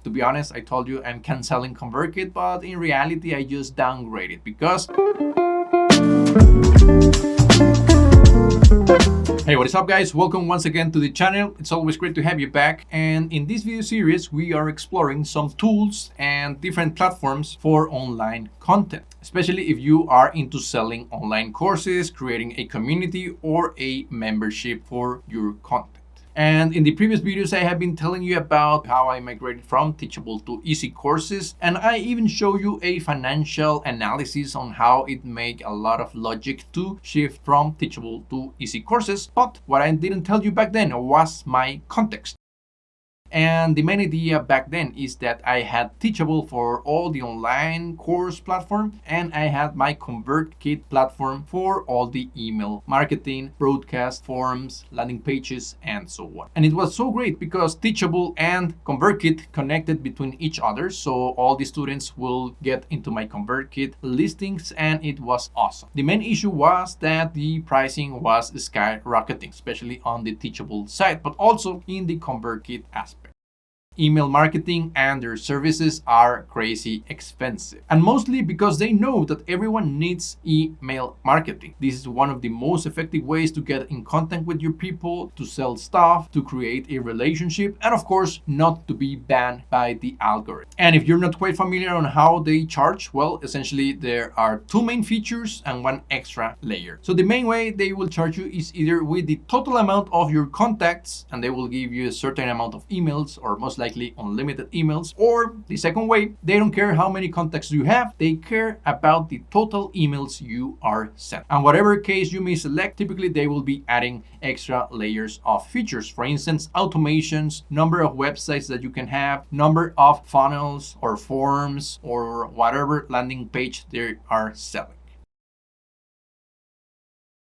To be honest, I told you I'm canceling ConvertKit, but in reality, I just downgraded because... Hey, what is up guys? Welcome once again to the channel. It's always great to have you back. And in this video series, we are exploring some tools and different platforms for online content, especially if you are into selling online courses, creating a community or a membership for your content. And in the previous videos, I have been telling you about how I migrated from Teachable to Ezycourses. And I even show you a financial analysis on how it makes a lot of logic to shift from Teachable to Ezycourses. But what I didn't tell you back then was my context. And the main idea back then is that I had Teachable for all the online course platform, and I had my ConvertKit platform for all the email marketing, broadcast, forums, landing pages, and so on. And it was so great because Teachable and ConvertKit connected between each other, so all the students will get into my ConvertKit listings, and it was awesome. The main issue was that the pricing was skyrocketing, especially on the Teachable side, but also in the ConvertKit aspect. Email marketing and their services are crazy expensive, and mostly because they know that everyone needs email marketing. This is one of the most effective ways to get in contact with your people, to sell stuff, to create a relationship, and of course not to be banned by the algorithm. And if you're not quite familiar on how they charge, well, essentially there are two main features and one extra layer. So the main way they will charge you is either with the total amount of your contacts, and they will give you a certain amount of emails, or most likely unlimited emails, or the second way, they don't care how many contacts you have, they care about the total emails you are sent. And whatever case you may select, typically they will be adding extra layers of features. For instance, automations, number of websites that you can have, number of funnels or forms, or whatever landing page they are selling.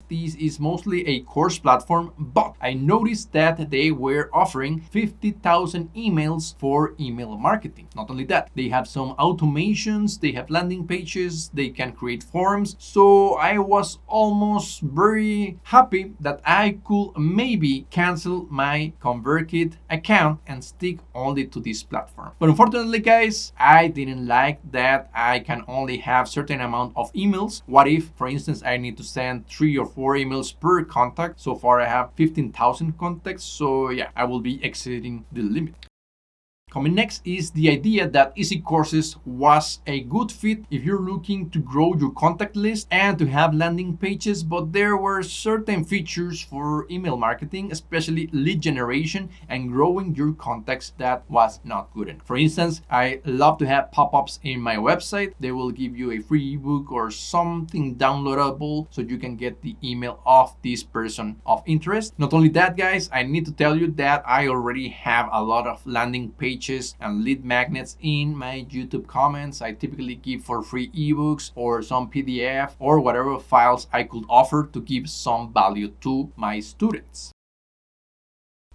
This is mostly a course platform, but I noticed that they were offering 50,000 emails for email marketing. Not only that, they have some automations, they have landing pages, they can create forms. So I was almost very happy that I could maybe cancel my ConvertKit account and stick only to this platform. But unfortunately, guys, I didn't like that I can only have certain amount of emails. What if, for instance, I need to send 3 or 4 emails per contact? So far I have 15,000 contacts, so yeah, I will be exceeding the limit. Coming next is the idea that Ezycourses was a good fit if you're looking to grow your contact list and to have landing pages, but there were certain features for email marketing, especially lead generation and growing your contacts, that was not good enough. For instance, I love to have pop-ups in my website. They will give you a free ebook or something downloadable so you can get the email of this person of interest. Not only that, guys, I need to tell you that I already have a lot of landing pages and lead magnets in my YouTube comments. I typically give for free ebooks or some PDF or whatever files I could offer to give some value to my students,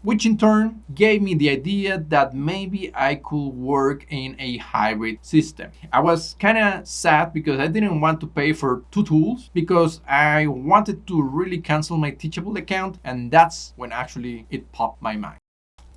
which in turn gave me the idea that maybe I could work in a hybrid system. I was kind of sad because I didn't want to pay for 2 tools, because I wanted to really cancel my Teachable account, and that's when actually it popped my mind.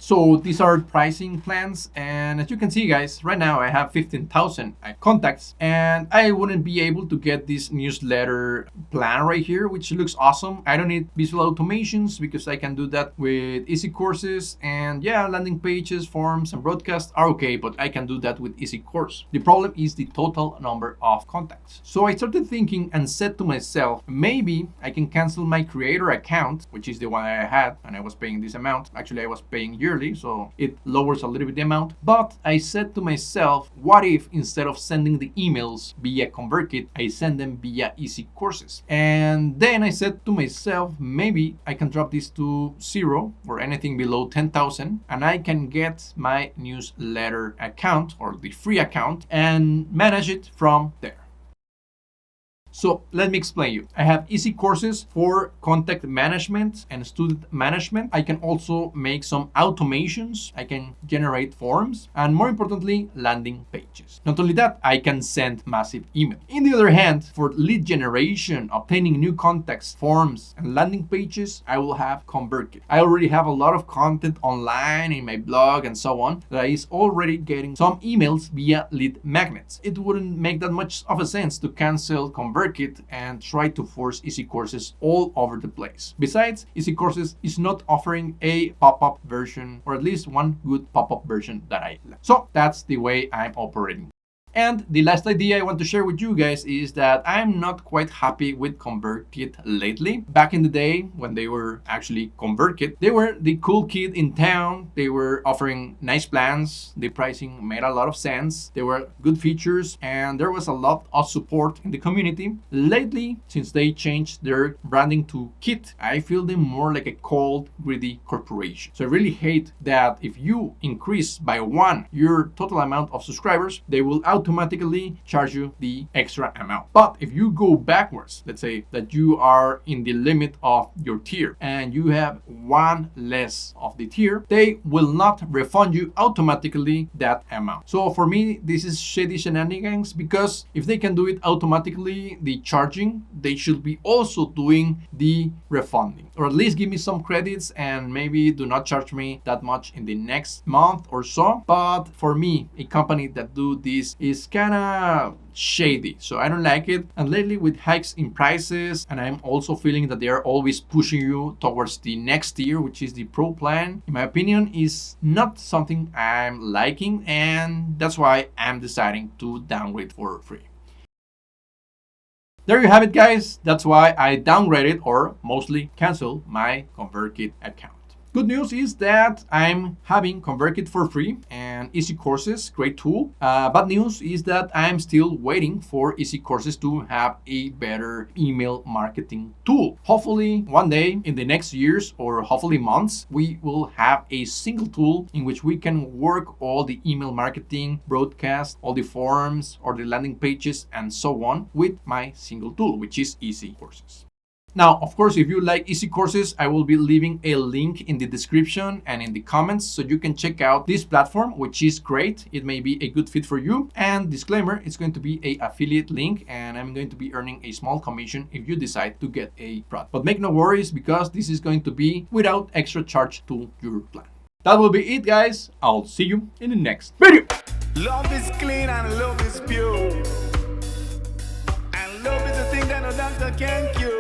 So these are pricing plans, and as you can see, guys, right now I have 15,000 contacts, and I wouldn't be able to get this newsletter plan right here, which looks awesome. I don't need visual automations because I can do that with Ezycourses, and yeah, landing pages, forms, and broadcasts are okay, but I can do that with Ezycourse. The problem is the total number of contacts. So I started thinking and said to myself, maybe I can cancel my creator account, which is the one I had, and I was paying this amount. Actually, I was paying yearly, so it lowers a little bit the amount. But I said to myself, what if instead of sending the emails via ConvertKit, I send them via Ezycourses? And then I said to myself, maybe I can drop this to 0 or anything below 10,000, and I can get my newsletter account or the free account and manage it from there. So let me explain you. I have Ezycourses for contact management and student management. I can also make some automations. I can generate forms and more importantly, landing pages. Not only that, I can send massive email. In the other hand, for lead generation, obtaining new contacts, forms, and landing pages, I will have ConvertKit. I already have a lot of content online in my blog and so on that is already getting some emails via lead magnets. It wouldn't make that much of a sense to cancel ConvertKit and try to force Ezycourses all over the place. Besides, Ezycourses is not offering a pop-up version, or at least one good pop-up version that I like. So that's the way I'm operating. And the last idea I want to share with you guys is that I'm not quite happy with ConvertKit lately. Back in the day when they were actually ConvertKit, they were the cool kid in town. They were offering nice plans. The pricing made a lot of sense. There were good features and there was a lot of support in the community. Lately, since they changed their branding to Kit, I feel them more like a cold, greedy corporation. So I really hate that if you increase by 1 your total amount of subscribers, they will automatically charge you the extra amount. But if you go backwards, let's say that you are in the limit of your tier and you have 1 less of the tier, they will not refund you automatically that amount. So for me, this is shady shenanigans, because if they can do it automatically, the charging, they should be also doing the refunding, or at least give me some credits and maybe do not charge me that much in the next month or so. But for me, a company that do this is kind of shady, so I don't like it. And lately with hikes in prices, and I'm also feeling that they are always pushing you towards the next tier, which is the pro plan, in my opinion is not something I'm liking, and that's why I'm deciding to downgrade for free. There you have it, guys. That's why I downgraded, or mostly canceled, my ConvertKit account. Good news is that I'm having ConvertKit for free and Ezycourses, great tool. Bad news is that I'm still waiting for Ezycourses to have a better email marketing tool. Hopefully one day in the next years, or hopefully months, we will have a single tool in which we can work all the email marketing, broadcast, all the forms or the landing pages and so on with my single tool, which is Ezycourses. Now, of course, if you like Ezycourses, I will be leaving a link in the description and in the comments so you can check out this platform, which is great. It may be a good fit for you. And disclaimer, it's going to be an affiliate link and I'm going to be earning a small commission if you decide to get a product. But make no worries, because this is going to be without extra charge to your plan. That will be it, guys. I'll see you in the next video. Love is clean and love is pure. And love is a thing that no doctor can cure.